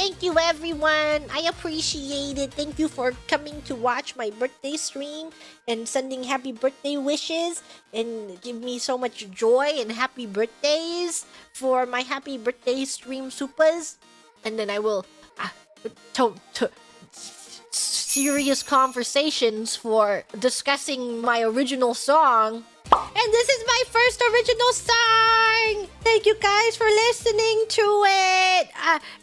Thank you, everyone. I appreciate it. Thank you for coming to watch my birthday stream and sending happy birthday wishes and give me so much joy and happy birthdays for my happy birthday stream supas. And then I will serious conversations for discussing my original song. And this is my first original song! Thank you guys for listening to it!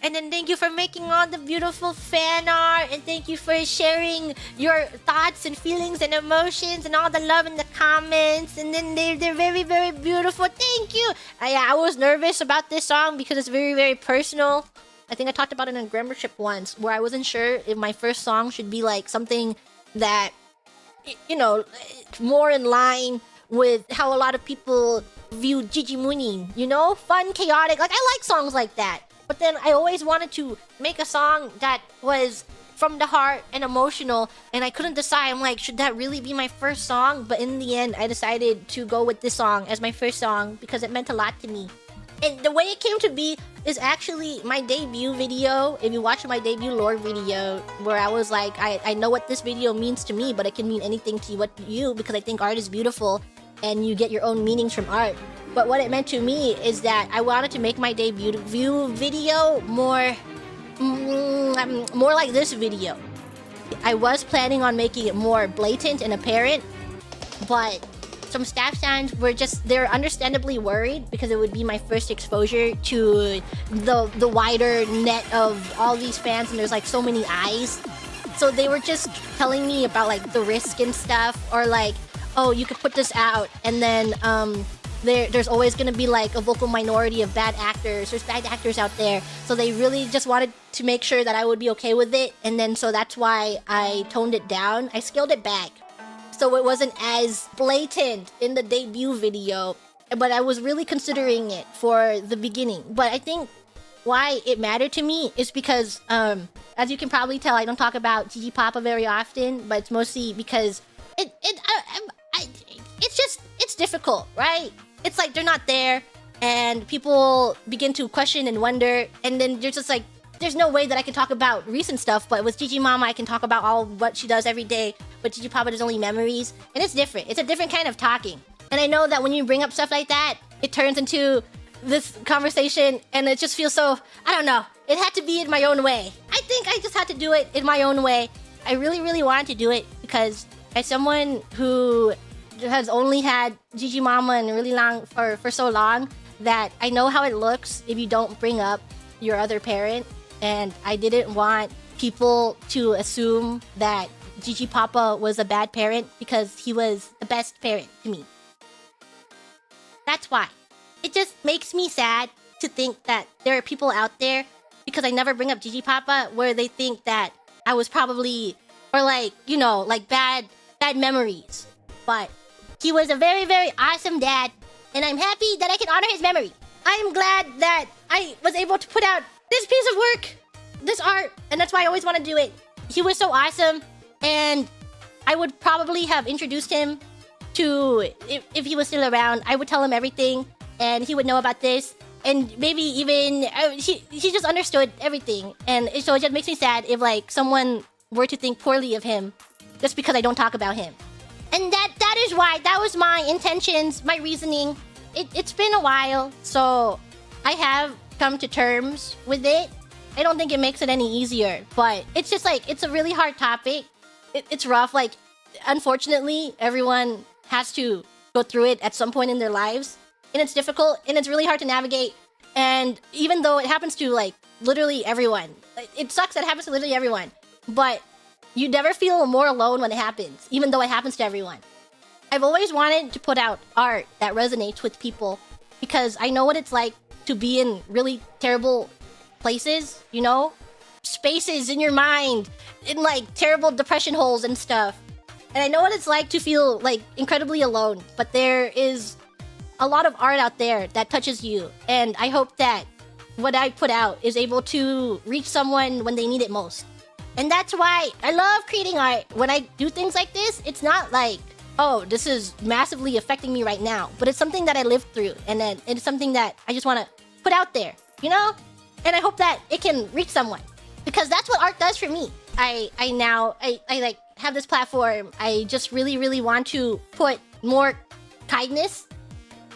And then thank you for making all the beautiful fan art. And thank you for sharing your thoughts and feelings and emotions and all the love in the comments. And then they're very, very beautiful. Thank you! I was nervous about this song because it's very, very personal. I think I talked about it in a Grammarship once where I wasn't sure if my first song should be like something that, you know, more in line with how a lot of people view Gigi Murin, you know? Fun, chaotic. Like, I like songs like that. But then I always wanted to make a song that was from the heart and emotional, and I couldn't decide. I'm like, should that really be my first song? But in the end, I decided to go with this song as my first song because it meant a lot to me. And the way it came to be is actually my debut video. If you watch my debut lore video, where I was like, I know what this video means to me, but it can mean anything to you because I think art is beautiful and you get your own meanings from art. But what it meant to me is that I wanted to make my debut video more like this video. I was planning on making it more blatant and apparent, but some staff stands were they're understandably worried because it would be my first exposure to the wider net of all these fans, and there's like so many eyes. So they were just telling me about like the risk and stuff, or like, oh, you could put this out and then there's always gonna be like a vocal minority of bad actors. There's bad actors out there. So they really just wanted to make sure that I would be okay with it, and then so that's why I toned it down. I scaled it back so it wasn't as blatant in the debut video, but I was really considering it for the beginning. But I think why it mattered to me is because, as you can probably tell, I don't talk about Gigi Papa very often, but it's mostly because it's difficult, right? It's like they're not there, and people begin to question and wonder, and then you're just like, there's no way that I can talk about recent stuff, but with Gigi Mama, I can talk about all what she does every day, but Gigi Papa, there's only memories, and it's different. It's a different kind of talking. And I know that when you bring up stuff like that, it turns into this conversation, and it just feels so, I don't know, it had to be in my own way. I think I just had to do it in my own way. I really, really wanted to do it because as someone who has only had Gigi Mama and really long for so long, that I know how it looks if you don't bring up your other parent. And I didn't want people to assume that Gigi Papa was a bad parent because he was the best parent to me. That's why. It just makes me sad to think that there are people out there, because I never bring up Gigi Papa, where they think that I was probably, or like, you know, like bad memories. But he was a very, very awesome dad, and I'm happy that I can honor his memory. I am glad that I was able to put out this piece of work, this art, and that's why I always want to do it. He was so awesome, and I would probably have introduced him to, if he was still around, I would tell him everything, and he would know about this, and maybe even, he just understood everything, and so it just makes me sad if like someone were to think poorly of him, just because I don't talk about him. And that is why, that was my intentions, my reasoning. It's been a while, so I have come to terms with it. I don't think it makes it any easier, but it's just like, it's a really hard topic. It's rough. Like, unfortunately, everyone has to go through it at some point in their lives, and it's difficult, and it's really hard to navigate. And even though it happens to like literally everyone, it sucks that it happens to literally everyone, but you never feel more alone when it happens, even though it happens to everyone. I've always wanted to put out art that resonates with people because I know what it's like to be in really terrible places, you know? Spaces in your mind, in like terrible depression holes and stuff. And I know what it's like to feel like incredibly alone, but there is a lot of art out there that touches you. And I hope that what I put out is able to reach someone when they need it most. And that's why I love creating art. When I do things like this, it's not like, oh, this is massively affecting me right now, but it's something that I lived through, and then it's something that I just want to put out there, you know? And I hope that it can reach someone. because that's what art does for me. I like have this platform. I just really want to put more kindness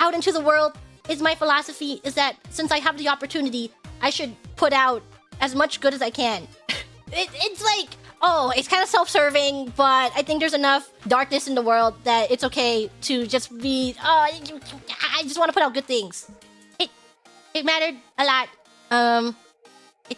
out into the world. Is my philosophy is that since I have the opportunity, I should put out as much good as I can. It's like, oh, it's kind of self-serving, but I think there's enough darkness in the world that it's okay to just be, I just want to put out good things. It mattered a lot. I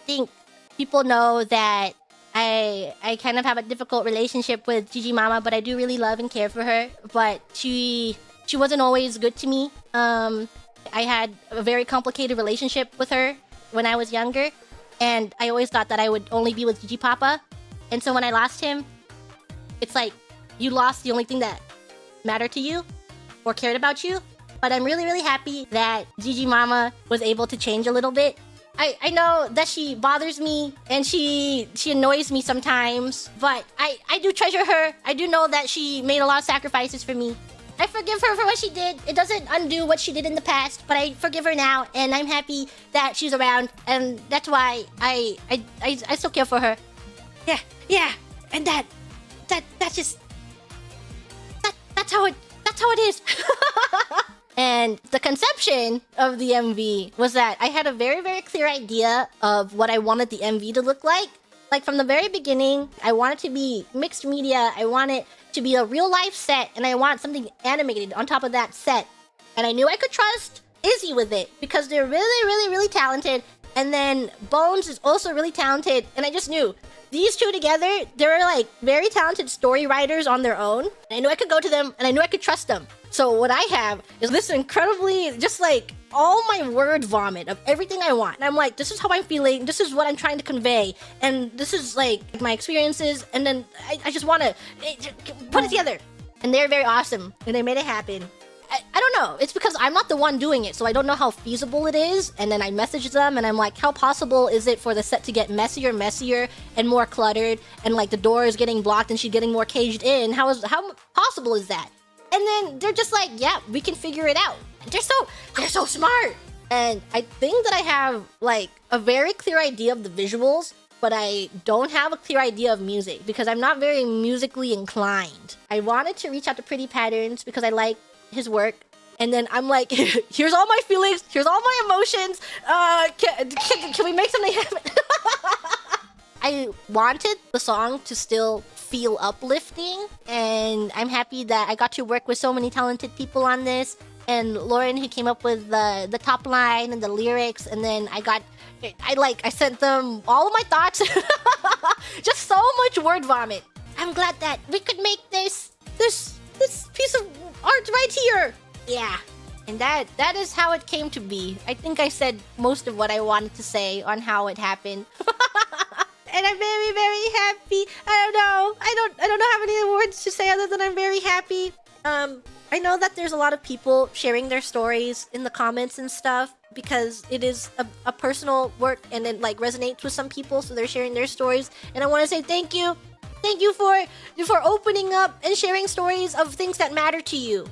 think people know that I kind of have a difficult relationship with Gigi Mama, but I do really love and care for her. But she wasn't always good to me. I had a very complicated relationship with her when I was younger, and I always thought that I would only be with Gigi Papa. And so when I lost him, it's like you lost the only thing that mattered to you or cared about you. But I'm really happy that Gigi Mama was able to change a little bit. I know that she bothers me and she annoys me sometimes, but I do treasure her. I do know that she made a lot of sacrifices for me. I forgive her for what she did. It doesn't undo what she did in the past, but I forgive her now, and I'm happy that she's around, and that's why I still care for her. Yeah, and that's just that's how it is. And the conception of the MV was that I had a very clear idea of what I wanted the MV to look like. Like from the very beginning, I want it to be mixed media. I want it to be a real life set, and I want something animated on top of that set. And I knew I could trust Izzy with it because they're really talented. And then Bones is also really talented, and I just knew these two together, they're like very talented story writers on their own. And I knew I could go to them, and I knew I could trust them. So what I have is this incredibly, just like all my word vomit of everything I want. And I'm like, this is how I'm feeling. This is what I'm trying to convey. And this is like my experiences. And then I just want to put it together. And they're very awesome. And they made it happen. I don't know. It's because I'm not the one doing it. So I don't know how feasible it is. And then I message them and I'm like, how possible is it for the set to get messier and more cluttered? And like the door is getting blocked and she's getting more caged in. How possible is that? And then they're just like, yeah, we can figure it out. They're so smart. And I think that I have like a very clear idea of the visuals, but I don't have a clear idea of music because I'm not very musically inclined. I wanted to reach out to Pretty Patterns because I like his work. And then I'm like, here's all my feelings, here's all my emotions. Can we make something happen? I wanted the song to still feel uplifting, and I'm happy that I got to work with so many talented people on this. And Lauren, who came up with the top line and the lyrics, and then I sent them all of my thoughts. Just so much word vomit. I'm glad that we could make this piece of art right here. Yeah. And that is how it came to be. I think I said most of what I wanted to say on how it happened. And I'm very happy. I don't know how many words to say other than I'm very happy. I know that there's a lot of people sharing their stories in the comments and stuff because it is a personal work and it like resonates with some people, so they're sharing their stories. And I want to say thank you. Thank you for opening up and sharing stories of things that matter to you.